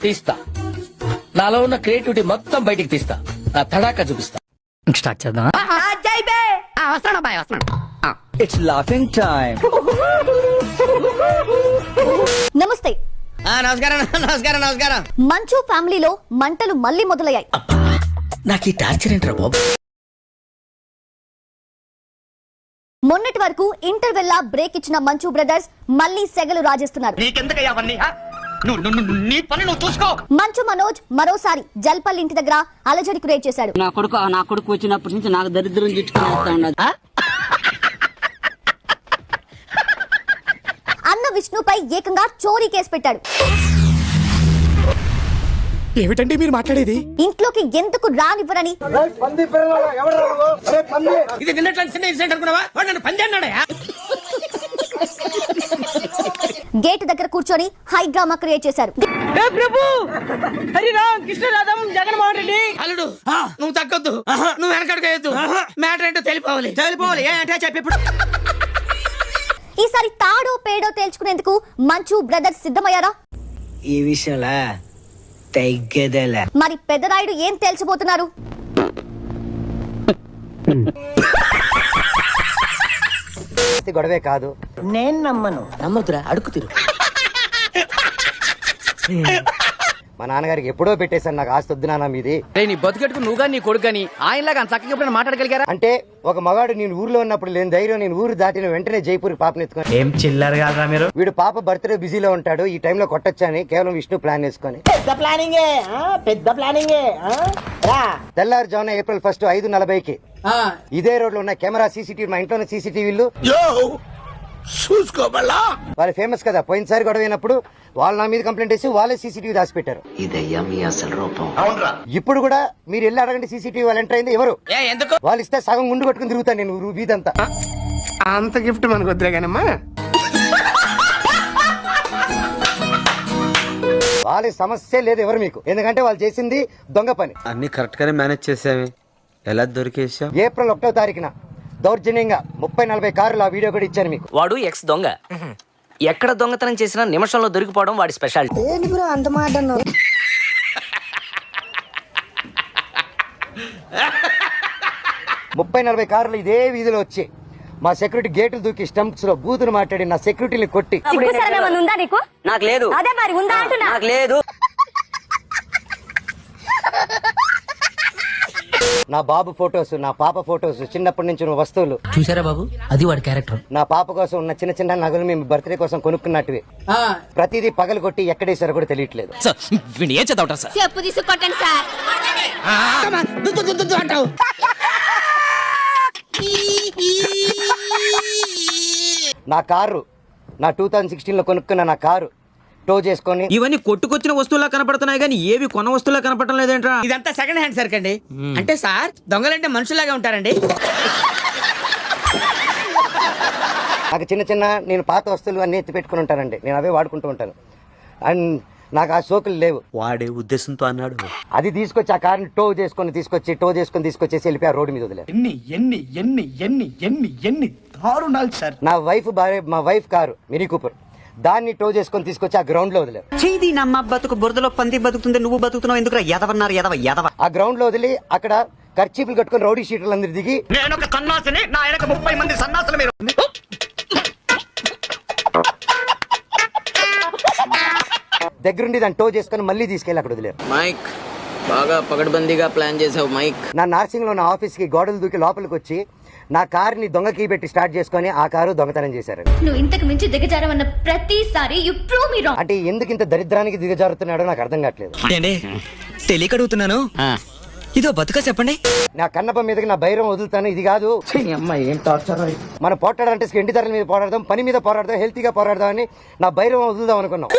తీస్తా. నాలో ఉన్న క్రియేటివిటీ మొత్తం బయటికి తీస్తా. నా తడాకా చూపిస్తా. స్టార్ట్ చేద్దాం. It's laughing time. నమస్తే. నమస్కారం. మంచు ఫ్యామిలీలో మంటలు మళ్ళీ మొదలయ్యాయి. నాకు ఈ టార్చర్ ఏంట్రా బాబు? మొన్నటి వరకు ఇంటర్వెల్ లా బ్రేక్ ఇచ్చిన మంచు బ్రదర్స్ మళ్ళీ సెగలు రాజేస్తున్నారు. మంచు మనోజ్ మరోసారి జల్పల్ ఇంటి దగ్గర అలజడి క్రియేట్ చేశాడు. నా కొడుకు వచ్చినప్పటి నుంచి నాకు దరిద్రం చుట్టుకునేస్తా ఉన్నది. అన్న విష్ణుపై ఏకంగా చోరీ కేసు పెట్టాడు. ఏమిటండి మీరు మాట్లాడేది? ఇంట్లోకి ఎందుకు రానివ్వరని ఇది నిన్నట్లాంటి చిన్న ఇన్సిడెంట్ అనుకున్నావా? వాడు నన్ను పంది అన్నాడయ్యా. గేట్ దగ్గర కూర్చొని హై డ్రామా క్రియేట్ చేశారు. అల్లుడు నువ్వు తగ్గొద్దు, నువ్వు వెనకడుగు, మ్యాటర్ ఏంటో తెలిపోవాలి. ఈసారి తాడో పేడో తేల్చుకునేందుకు మంచు బ్రదర్స్ సిద్ధమయ్యారా? ఈ విషయంలో తగ్గేదేలే. మరి పెద్దరాయుడు ఏం తేల్చబోతున్నారు? గొడవే కాదు. నేను నమ్మను. నమ్మొద్దురా, అడుగు తిరు. మా నాన్నగారికి ఎప్పుడో పెట్టేశాను నాకు ఆస్తి వద్దు నాన్న మీది. నీ బతుకెట్టుకు నువ్వు గాని నీ కొడుకు గాని ఆయనలాగా చక్కగా ఎప్పుడైనా మాట్లాడగలిగారా? అంటే ఒక మగాడు నేను ఊర్లో ఉన్నప్పుడు లేని ధైర్యం నేను ఊరు దాటిన వెంటనే జైపూర్ పాపని ఎత్తుకొని. ఏం చిల్లర కాదురా మీరు. వీడు పాప బర్త్డే బిజీలో ఉంటాడు, ఈ టైంలో కొట్టొచ్చని కేవలం విష్ణు ప్లాన్ వేసుకొని. పెద్ద ప్లానింగే. తెల్లారుజామున ఏప్రిల్ 1 5:40కి ఇదే రోడ్ లో ఉన్న కెమెరా సీసీటీవీ, మా ఇంట్లో సీసీటీవీలు చూసుకోబల్లా వాళ్ళు ఫేమస్ కదా. పోయినసారి గొడవ అయినప్పుడు వాళ్ళు నా మీద కంప్లైంట్ వేసి వాళ్ళే సీసీటీవీ దాచి పెట్టారు. ఇదయ్యా మీ అసలు రూపం. ఇప్పుడు కూడా మీరు వెళ్ళి అడగండి, సీసీటీవీ వాళ్ళు ఎంటర్ అయింది ఎవరు? ఎందుకు? వాళ్ళు ఇస్తే సగం గుండు కొట్టుకుని తిరుగుతాను నేను వీధంతా. అంత గిఫ్ట్ మనకు వద్దులే కానమ్మా. వాళ్ళ సమస్య లేదు ఎవరు మీకు, ఎందుకంటే వాళ్ళు చేసింది దొంగ పని. అన్ని కరెక్ట్ గానే మేనేజ్ చేసావి, ఎలా దొరికేసావు? ఏప్రిల్ 1వ తారీఖున దౌర్జన్యంగా 30-40 కార్లు ఆ వీడియో కూడా ఇచ్చాను మీకు. వాడు ఎక్స్ దొంగ, ఎక్కడ దొంగతనం చేసినా నిమిషంలో దొరికిపోవడం వాడి స్పెషాలిటీ. 30-40 కార్లు ఇదే వీధిలో వచ్చి మా సెక్యూరిటీ గేట్లు దూకి స్టంప్స్ లో బూతులు మాట్లాడి నా సెక్యూరిటీని కొట్టి. నాకు లేదు. నాకు లేదు. నా బాబు ఫోటోస్, నా పాప ఫోటోస్, చిన్నప్పటి నుంచి ఉన్న వస్తువులు చూసారా బాబు, అది వాడి క్యారెక్టర్. నా పాప కోసం ఉన్న చిన్న చిన్న నగలు మేము బర్త్డే కోసం కొనుక్కున్నట్టువి ప్రతిదీ పగలు కొట్టి ఎక్కడేసారో కూడా తెలియట్లేదు. ఏం చదవటం సార్? చెప్పు తీసుకొట్టండి సార్. అంటావు. నా కారు, నా 2016లో కొనుక్కున్న నా కారు టో చేసుకొని. ఇవన్నీ కొట్టుకొచ్చిన వస్తువులా కనపడుతున్నాయి కానీ ఏవి కొన్న వస్తువులా కనపడటం లేదేంట్రా? ఇదంతా సెకండ్ హ్యాండ్ సరుకండి. అంటే సార్ దొంగలంటే మనుషులాగా ఉంటారండి. నాకు చిన్న చిన్న నేను పాత వస్తువులు అన్ని ఎత్తి పెట్టుకుని ఉంటానండి, నేను అవే వాడుకుంటూ ఉంటాను. అండ్ నాకు ఆ సోకులు లేవు. వాడే ఉద్దేశంతో అన్నాడు. అది తీసుకొచ్చి ఆ కార్ని టో చేసుకొని తీసుకొచ్చేసి వెళ్ళి ఆ రోడ్డు మీద వదిలేదు. ఎన్ని దారుణాలు సార్. నా వైఫ్ భార్య, మా వైఫ్ కారు మినీ కూపర్, దాన్ని టో చేసుకొని తీసుకొచ్చి ఆ గ్రౌండ్ లో వదిలేదు. చేది నమ్మ బతుకు బురదలో పంది బతుకుతుంది, నువ్వు బతుకుతున్నావు ఎందుకు? ఎదవన్నారు ఎదవ. ఆ గ్రౌండ్ లో వదిలి అక్కడ కర్చీపులు కట్టుకుని రౌడీ షీటర్లు అందరు దిగి నేను ఒక సన్నాసిని, నా వెనక 30 మంది సన్నాసులు మీరు. దగ్గరుండి దాన్ని టో చేసుకుని మళ్ళీ తీసుకెళ్ళి అక్కడ వదిలేరు. మైక్ బాగా పగడ్బందీగా ప్లాన్ చేసావు మైక్. నా నార్సింగ్ లో నా ఆఫీస్ కి గోడలు దూకి లోపలికి వచ్చి నా కారుని దొంగ కీ పెట్టి స్టార్ట్ చేసుకుని ఆ కారు దొంగతనం చేశారు. నువ్వు ఇంతకు మించి దిగజారవన్న ప్రతిసారి యు ప్రూవ్ మీ రాంగ్. అంటే ఎందుకు ఇంత దరిద్రానికి దిగజారుతున్నాడో నాకు అర్థం కావట్లేదు. తెలియకడుగుతున్నాను, ఇదో బతుక చెప్పండి. నా కన్నప్ప మీదకి నా భైరం వదులుతాను, ఇది కాదు. మనం పోట్లాడాలంటే ఎండి ధరల మీద పోరాడదాం, పని మీద పోరాడదాం, హెల్తీగా పోరాడదాం అని నా భైరం వదులుదాం అనుకున్నాం.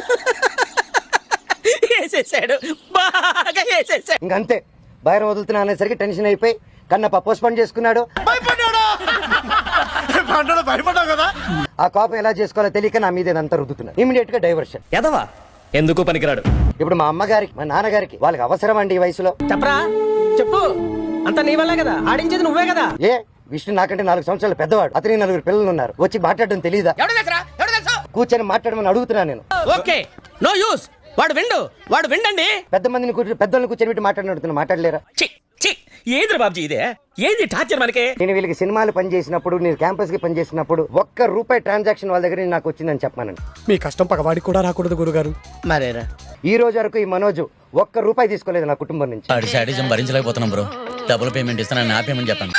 ఇంకంతే, భైరం వదులుతున్నా అనేసరికి టెన్షన్ అయిపోయి కన్నప్ప పోస్ట్పోన్ చేసుకున్నాడు. ఆ కోపం ఎలా చేసుకోవాలో తెలియక నా మీద ఇదంతా రుద్దుతున్నా. ఇమీడియట్ గా డైవర్షన్. ఎదవా ఎందుకు పనికిరాడు. ఇప్పుడు మా అమ్మగారికి, మా నాన్నగారికి వాళ్ళకి అవసరం అండి ఈ వయసులో. చెప్పరా, చెప్పు. అంత నీ వల్లే కదా, ఆడించేది నువ్వే కదా. ఏ విష్ణు నాకంటే 4 సంవత్సరాల పెద్దవాడు, అతని 4 పిల్లలు ఉన్నారు. వచ్చి మాట్లాడడం తెలీదా? కూర్చొని మాట్లాడమని అడుగుతున్నా నేను. Okay, no use. వాడు విండండి. పెద్ద మందిని పెద్దోళ్ళని కూర్చొని మాట్లాడినడుతున్నా మాట్లాడలేరా? ఏంద్ర బాబుజీ ఇదే ఏంది టార్చర్ మనకి? నేను వీళ్ళకి సినిమాలు పనిచేసినప్పుడు నేను క్యాంపస్ కి పనిచేసినప్పుడు ₹1 ట్రాన్సాక్షన్ వాళ్ళ దగ్గర నుంచి నాకు వచ్చిందని చెప్పానండి. మీ కష్టం పగవాడికి కూడా రాకూడదు గురుగారు. మరేరా ఈ రోజు వరకు ఈ మనోజు ₹1 తీసుకోలేదు నా కుటుంబం నుంచి. వాడి శాడిజం భరించలేకపోతున్నాం బ్రో. డబుల్ పేమెంట్ ఇస్తాను, నా పేమెంట్ చెప్పండి.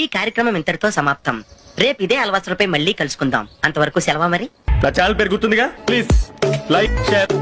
ఈ కార్యక్రమం ఇంతటితో సమాప్తం. రేపు ఇదే అలవాసులపై మళ్ళీ కలుసుకుందాం. అంతవరకు సెలవా మరి. నా ఛానల్ పేరు గుర్తుందిగా, ప్లీజ్ లైక్ షేర్